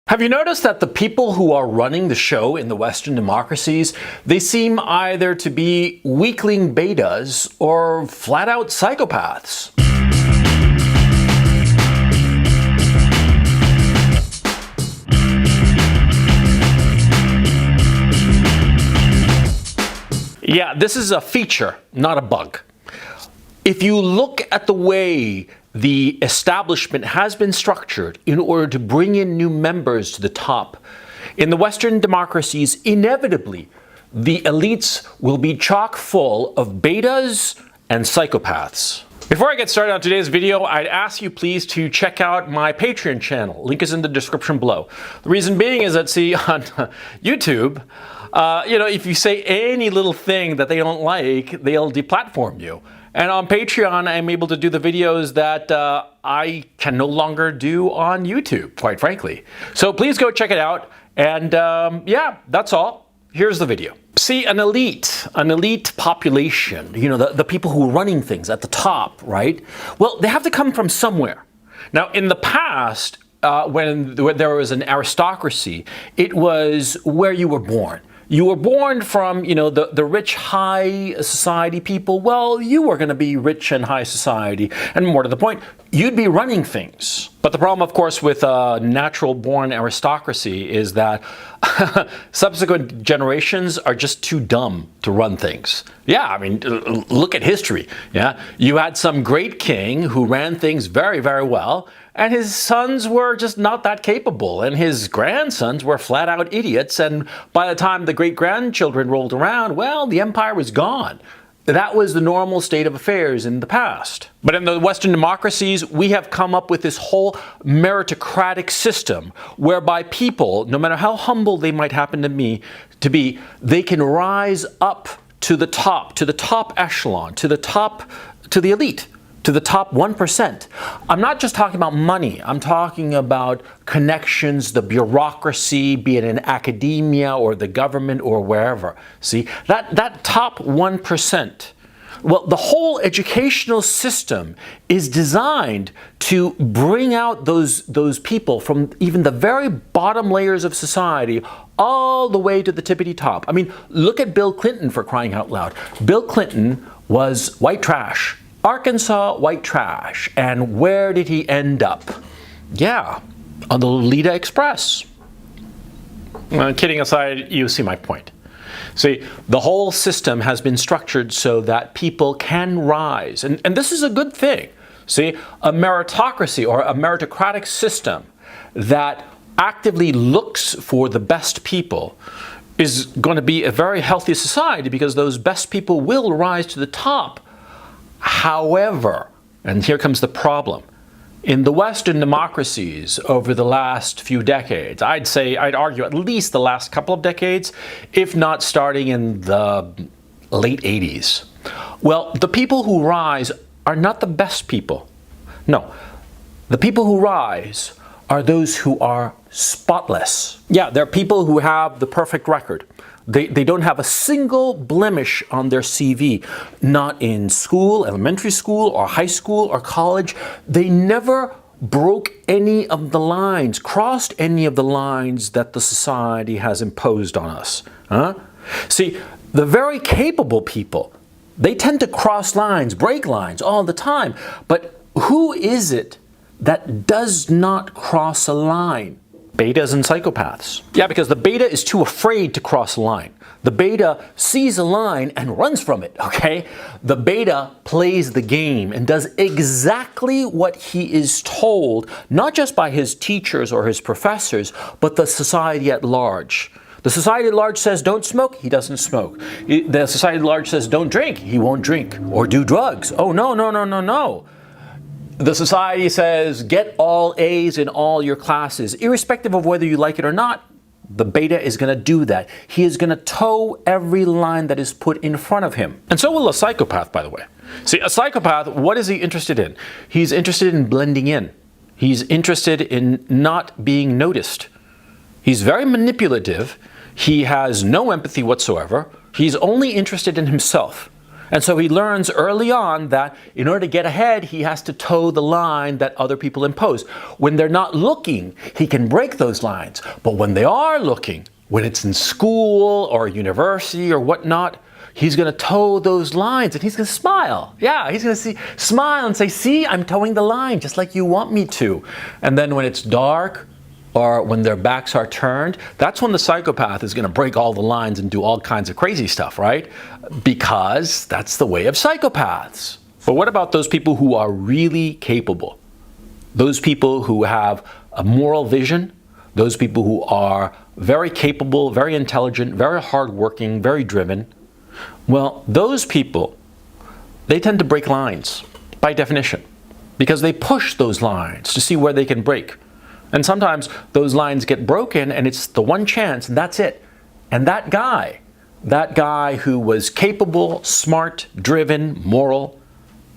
Have you noticed that the people who are running the show in the Western democracies, they seem either to be weakling betas or flat-out psychopaths? Yeah, this is a feature, not a bug. If you look at the way the establishment has been structured in order to bring in new members to the top, in the Western democracies, inevitably, the elites will be chock full of betas and psychopaths. Before I get started on today's video, I'd ask you please to check out my Patreon channel. Link is in the description below. The reason being is that, see, on YouTube, if you say any little thing that they don't like, they'll deplatform you. And on Patreon, I'm able to do the videos that I can no longer do on YouTube, quite frankly. So please go check it out. And yeah, that's all. Here's the video. See, an elite population, the people who are running things at the top, right? Well, they have to come from somewhere. Now, in the past, when there was an aristocracy, it was where you were born. You were born from, the rich, high society people. Well, you were going to be rich and high society. And more to the point, you'd be running things. But the problem, of course, with natural-born aristocracy is that subsequent generations are just too dumb to run things. Yeah, I mean, look at history. Yeah, you had some great king who ran things very, very well, and his sons were just not that capable, and his grandsons were flat-out idiots, and by the time the great-grandchildren rolled around, well, the empire was gone. That was the normal state of affairs in the past. But in the Western democracies, we have come up with this whole meritocratic system whereby people, no matter how humble they might happen to be, they can rise up to the top echelon, to the elite, to the top 1%. I'm not just talking about money. I'm talking about connections, the bureaucracy, be it in academia or the government or wherever. See, that top 1%. Well, the whole educational system is designed to bring out those people from even the very bottom layers of society all the way to the tippity top. I mean, look at Bill Clinton, for crying out loud. Bill Clinton was white trash. Arkansas white trash. And where did he end up? Yeah, on the Lolita Express. Kidding aside, you see my point. See, the whole system has been structured so that people can rise. And this is a good thing. See, a meritocracy or a meritocratic system that actively looks for the best people is going to be a very healthy society because those best people will rise to the top. However, and here comes the problem, in the Western democracies over the last few decades, I'd argue at least the last couple of decades, if not starting in the late 80s, well, the people who rise are not the best people. No, the people who rise are those who are spotless. Yeah, they're people who have the perfect record. They don't have a single blemish on their CV, not in school, elementary school, or high school, or college. They never broke any of the lines, crossed any of the lines that the society has imposed on us. See, the very capable people, they tend to cross lines, break lines all the time. But who is it that does not cross a line? Betas and psychopaths. Yeah, because the beta is too afraid to cross a line. The beta sees a line and runs from it, okay? The beta plays the game and does exactly what he is told, not just by his teachers or his professors, but the society at large. The society at large says don't smoke, he doesn't smoke. The society at large says don't drink, he won't drink. Or do drugs. Oh, no, no, no, no, no. The society says get all A's in all your classes. Irrespective of whether you like it or not, the beta is going to do that. He is going to toe every line that is put in front of him. And so will a psychopath, by the way. See, a psychopath, what is he interested in? He's interested in blending in. He's interested in not being noticed. He's very manipulative. He has no empathy whatsoever. He's only interested in himself. And so he learns early on that in order to get ahead, he has to toe the line that other people impose. When they're not looking, he can break those lines. But when they are looking, when it's in school or university or whatnot, he's going to toe those lines and he's going to smile. Yeah, he's going to smile and say, see, I'm towing the line just like you want me to. And then when it's dark or when their backs are turned, that's when the psychopath is going to break all the lines and do all kinds of crazy stuff, right? Because that's the way of psychopaths. But what about those people who are really capable? Those people who have a moral vision, those people who are very capable, very intelligent, very hardworking, very driven. Well, those people, they tend to break lines by definition because they push those lines to see where they can break. And sometimes those lines get broken and it's the one chance and that's it. And that guy who was capable, smart, driven, moral,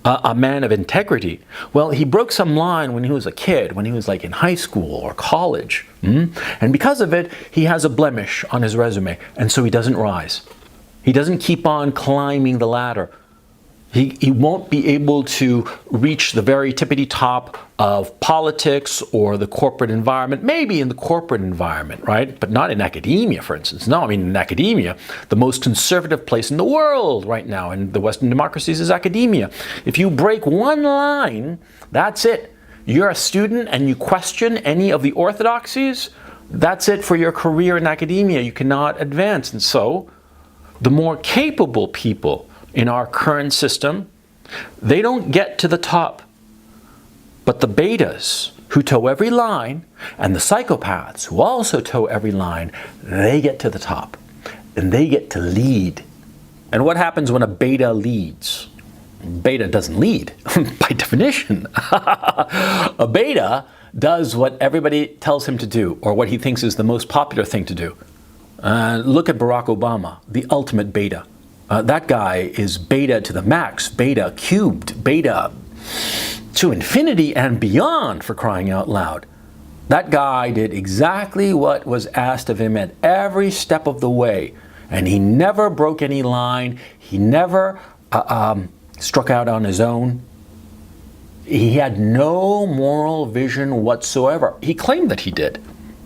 a man of integrity, well, he broke some line when he was a kid, when he was like in high school or college. And because of it, he has a blemish on his resume. And so he doesn't rise. He doesn't keep on climbing the ladder. He won't be able to reach the very tippity top of politics or the corporate environment, maybe in the corporate environment, right? But not in academia, for instance. No, I mean, in academia, the most conservative place in the world right now in the Western democracies is academia. If you break one line, that's it. You're a student and you question any of the orthodoxies, that's it for your career in academia. You cannot advance. And so, the more capable people in our current system, they don't get to the top. But the betas, who toe every line, and the psychopaths, who also toe every line, they get to the top. And they get to lead. And what happens when a beta leads? Beta doesn't lead, by definition. A beta does what everybody tells him to do, or what he thinks is the most popular thing to do. Look at Barack Obama, the ultimate beta. That guy is beta to the max, beta cubed, beta to infinity and beyond, for crying out loud. That guy did exactly what was asked of him at every step of the way. And he never broke any line. He never struck out on his own. He had no moral vision whatsoever. He claimed that he did.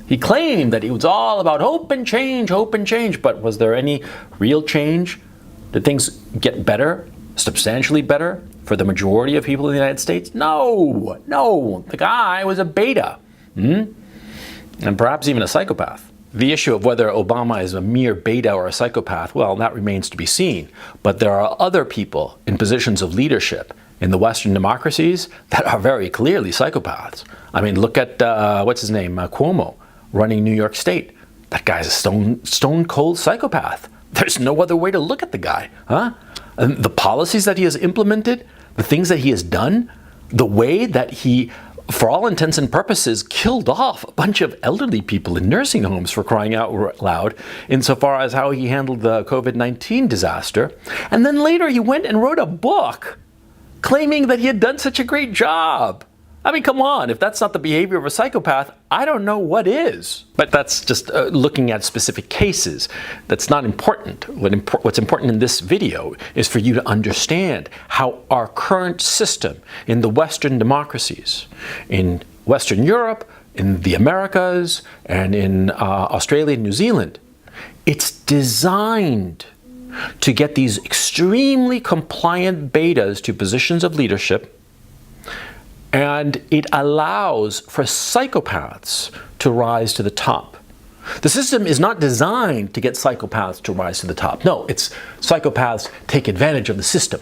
He claimed that it was all about hope and change, but was there any real change? Did things get better, substantially better, for the majority of people in the United States? No. The guy was a beta, and perhaps even a psychopath. The issue of whether Obama is a mere beta or a psychopath, well, that remains to be seen. But there are other people in positions of leadership in the Western democracies that are very clearly psychopaths. I mean, look at, what's his name, Cuomo, running New York State. That guy's a stone cold psychopath. There's no other way to look at the guy, huh? And the policies that he has implemented, the things that he has done, the way that he, for all intents and purposes, killed off a bunch of elderly people in nursing homes, for crying out loud, insofar as how he handled the COVID-19 disaster. And then later he went and wrote a book claiming that he had done such a great job. I mean, come on, if that's not the behavior of a psychopath, I don't know what is. But that's just looking at specific cases. That's not important. What's important in this video is for you to understand how our current system in the Western democracies, in Western Europe, in the Americas, and in Australia and New Zealand, it's designed to get these extremely compliant betas to positions of leadership. And it allows for psychopaths to rise to the top. The system is not designed to get psychopaths to rise to the top. No, it's psychopaths take advantage of the system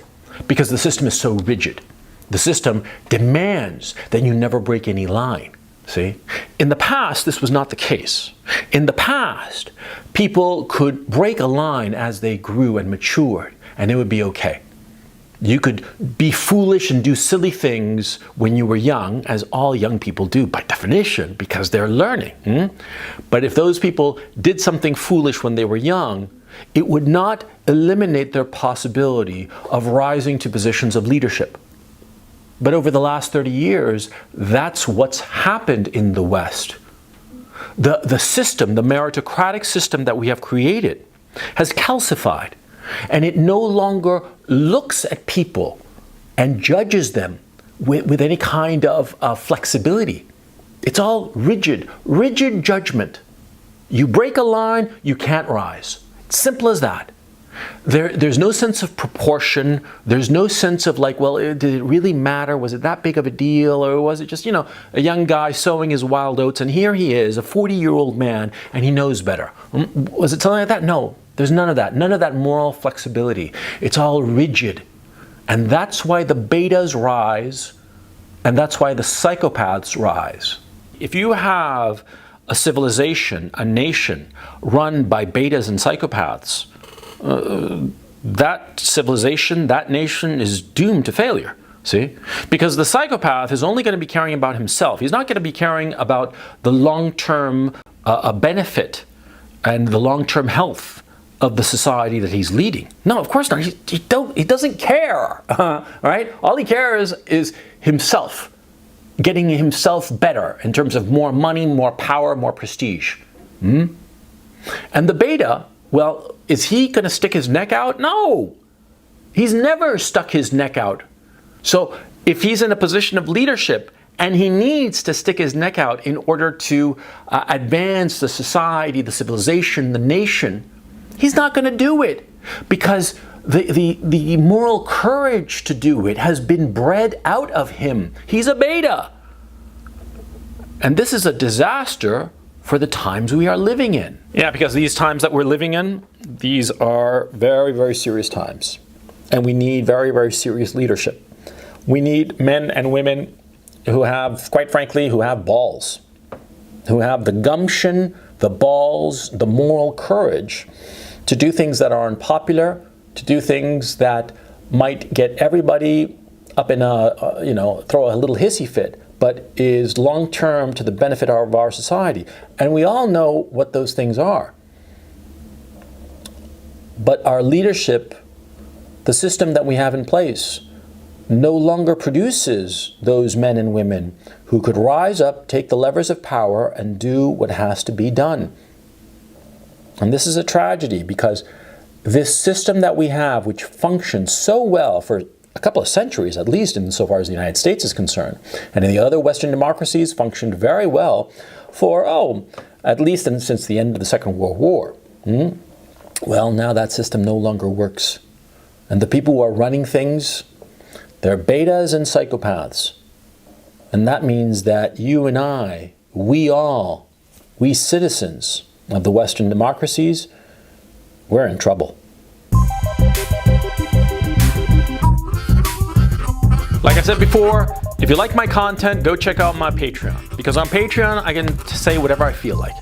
because the system is so rigid. The system demands that you never break any line. See? In the past, this was not the case. In the past, people could break a line as they grew and matured, and it would be okay. You could be foolish and do silly things when you were young, as all young people do by definition, because they're learning. But if those people did something foolish when they were young, it would not eliminate their possibility of rising to positions of leadership. But over the last 30 years, that's what's happened in the West. The system, the meritocratic system that we have created, has calcified. And it no longer looks at people and judges them with any kind of flexibility. It's all rigid judgment. You break a line, you can't rise. Simple as that. There's no sense of proportion. There's no sense of like, well, did it really matter? Was it that big of a deal? Or was it just, a young guy sowing his wild oats, and here he is, a 40-year-old man, and he knows better. Was it something like that? No, there's none of that. None of that moral flexibility. It's all rigid. And that's why the betas rise, and that's why the psychopaths rise. If you have a civilization, a nation, run by betas and psychopaths, that civilization, that nation is doomed to failure, see? Because the psychopath is only going to be caring about himself. He's not going to be caring about the long-term benefit and the long-term health of the society that he's leading. No, of course not. He doesn't care, right? All he cares is himself, getting himself better in terms of more money, more power, more prestige. And the beta, well, is he going to stick his neck out? No. He's never stuck his neck out. So if he's in a position of leadership and he needs to stick his neck out in order to advance the society, the civilization, the nation, he's not going to do it because the moral courage to do it has been bred out of him. He's a beta. And this is a disaster for the times we are living in. Yeah, because these times that we're living in, these are very, very serious times. And we need very, very serious leadership. We need men and women who have, quite frankly, who have balls, who have the gumption, the balls, the moral courage to do things that are unpopular, to do things that might get everybody up in a, throw a little hissy fit, but is long-term to the benefit of our society. And we all know what those things are. But our leadership, the system that we have in place, no longer produces those men and women who could rise up, take the levers of power, and do what has to be done. And this is a tragedy because this system that we have, which functions so well for a couple of centuries, at least insofar as the United States is concerned, and in the other Western democracies functioned very well for, at least since the end of the Second World War. Well, now that system no longer works. And the people who are running things, they're betas and psychopaths. And that means that you and I, we citizens of the Western democracies, we're in trouble. Like I said before, if you like my content, go check out my Patreon. Because on Patreon, I can say whatever I feel like.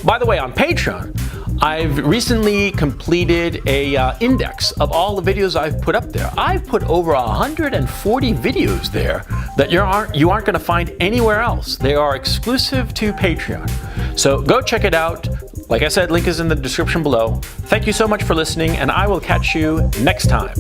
By the way, on Patreon, I've recently completed a index of all the videos I've put up there. I've put over 140 videos there that you aren't going to find anywhere else. They are exclusive to Patreon. So go check it out. Like I said, link is in the description below. Thank you so much for listening, and I will catch you next time.